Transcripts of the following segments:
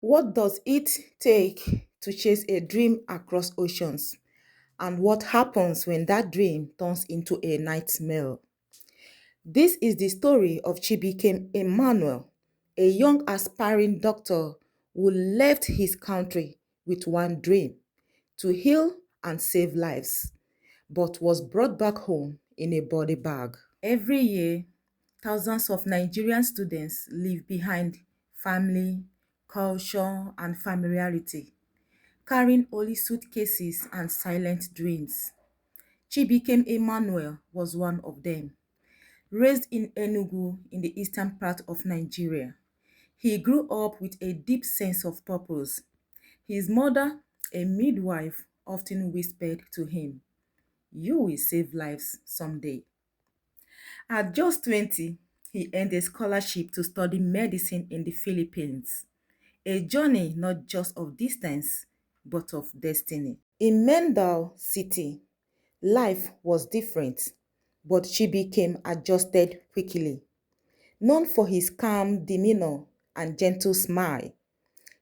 What does it take to chase a dream across oceans? And what happens when that dream turns into a nightmare? This is the story of Chibuikem Emmanuel, a young aspiring doctor who left his country with one dream: to heal and save lives, but was brought back home in a body bag. Every year, thousands of Nigerian students leave behind family, culture, and familiarity, carrying only suitcases and silent dreams. Chibuikem Emmanuel was one of them. Raised in Enugu in the eastern part of Nigeria, he grew up with a deep sense of purpose. His mother, a midwife, often whispered to him, "You will save lives someday." At just 20, he earned a scholarship to study medicine in the Philippines, a journey not just of distance, but of destiny. In Mandaue City, life was different, but she became adjusted quickly. Known for his calm demeanor and gentle smile,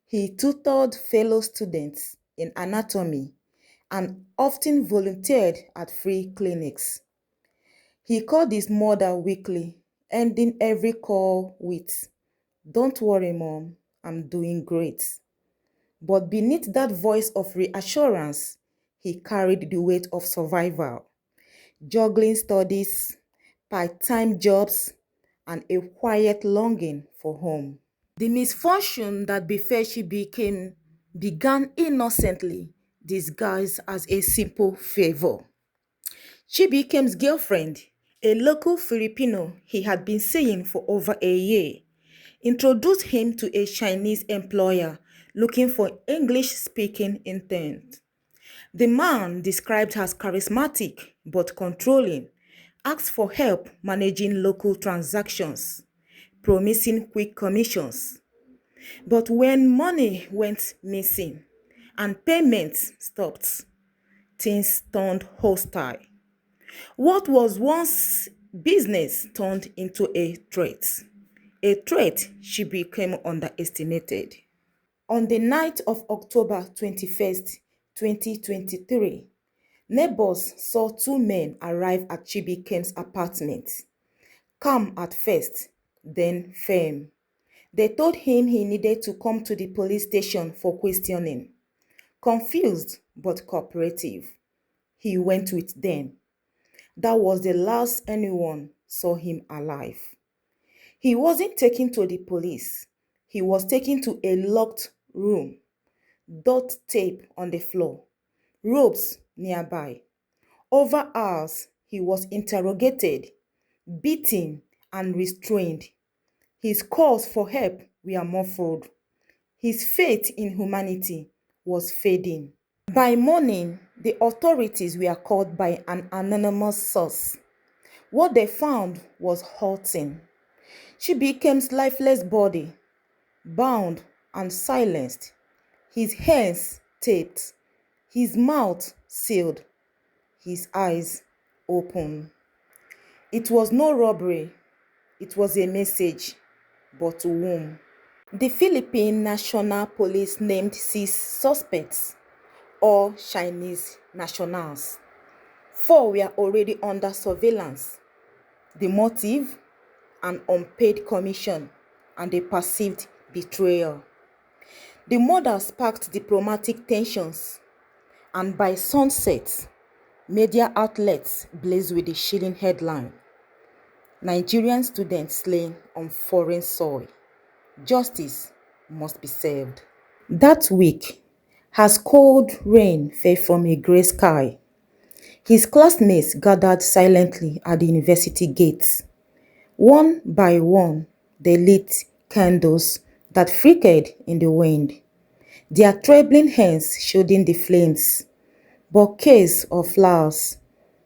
he tutored fellow students in anatomy and often volunteered at free clinics. He called his mother weekly, ending every call with, "Don't worry, Mom, I'm doing great." But beneath that voice of reassurance, he carried the weight of survival, juggling studies, part-time jobs, and a quiet longing for home. The misfortune that befell Chibuikem began innocently, disguised as a simple favor. Chibuikem's girlfriend, a local Filipino he had been seeing for over a year, introduced him to a Chinese employer looking for English-speaking interns. The man, described as charismatic but controlling, asked for help managing local transactions, promising quick commissions. But when money went missing and payments stopped, things turned hostile. What was once business turned into a threat she became underestimated. On the night of October 21st, 2023, neighbors saw two men arrive at Chibuikem's apartment. Calm at first, then firm. They told him he needed to come to the police station for questioning. Confused but cooperative, he went with them. That was the last anyone saw him alive. He wasn't taken to the police. He was taken to a locked room, dot tape on the floor, ropes nearby. Over hours, he was interrogated, beaten, and restrained. His calls for help were muffled. His faith in humanity was fading. By morning, the authorities were called by an anonymous source. What they found was halting. Chibuikem's lifeless body, bound and silenced, his hands taped, his mouth sealed, his eyes open. It was no robbery, it was a message, but to whom? The Philippine National Police named 6 suspects, all Chinese nationals. 4 were already under surveillance. The motive? An unpaid commission and a perceived betrayal. The murder sparked diplomatic tensions, and by sunset, media outlets blazed with the chilling headline: "Nigerian students slain on foreign soil. Justice must be served." That week, as cold rain fell from a grey sky, his classmates gathered silently at the university gates. One by one, they lit candles that flickered in the wind, their trembling hands shielding the flames. Bouquets of flowers,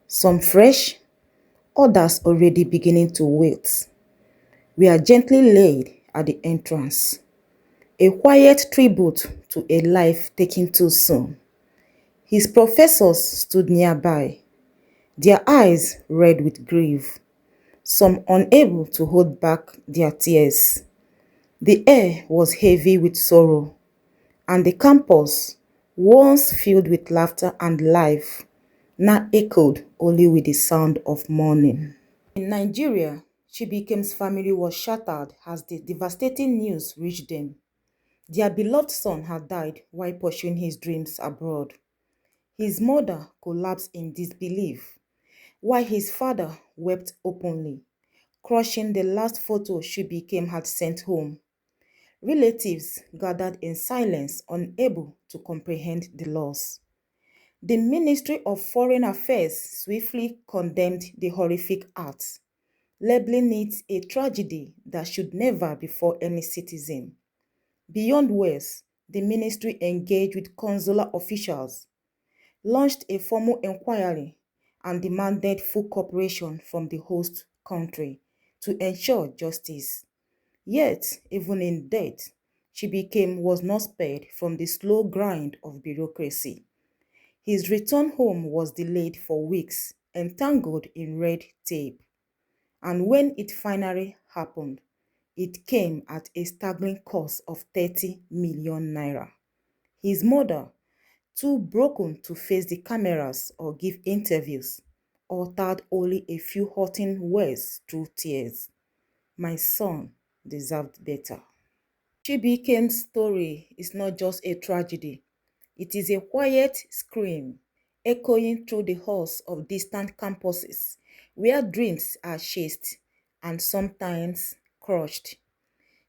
some fresh, others already beginning to wilt, were gently laid at the entrance. A quiet tribute to a life taken too soon. His professors stood nearby, their eyes red with grief, some unable to hold back their tears. The air was heavy with sorrow, and the campus, once filled with laughter and life, now echoed only with the sound of mourning. In Nigeria, Chibuikem's family was shattered as the devastating news reached them. Their beloved son had died while pursuing his dreams abroad. His mother collapsed in disbelief, while his father wept openly, crushing the last photo Chibuikem had sent home. Relatives gathered in silence, unable to comprehend the loss. The Ministry of Foreign Affairs swiftly condemned the horrific act, labeling it a tragedy that should never befall any citizen. Beyond words, the ministry engaged with consular officials, launched a formal inquiry, and demanded full cooperation from the host country to ensure justice. Yet, even in death, Chibuikem was not spared from the slow grind of bureaucracy. His return home was delayed for weeks, entangled in red tape. And when it finally happened, it came at a staggering cost of 30 million naira. His mother, too broken to face the cameras or give interviews, uttered only a few hurting words through tears. My son deserved better. Chibuikem's story is not just a tragedy. It is a quiet scream echoing through the halls of distant campuses where dreams are chased and sometimes crushed.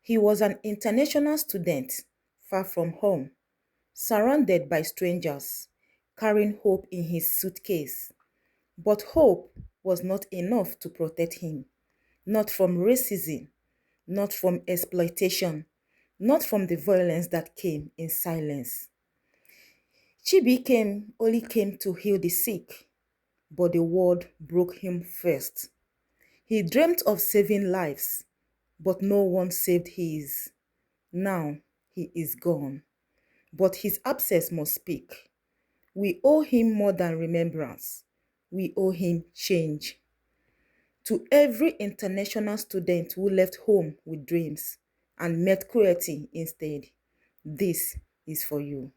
He was an international student, far from home, surrounded by strangers, carrying hope in his suitcase. But hope was not enough to protect him, not from racism, not from exploitation, not from the violence that came in silence. Chibuikem only came to heal the sick, but the world broke him first. He dreamt of saving lives, but no one saved his. Now he is gone, but his absence must speak. We owe him more than remembrance. We owe him change. To every international student who left home with dreams and met cruelty instead, this is for you.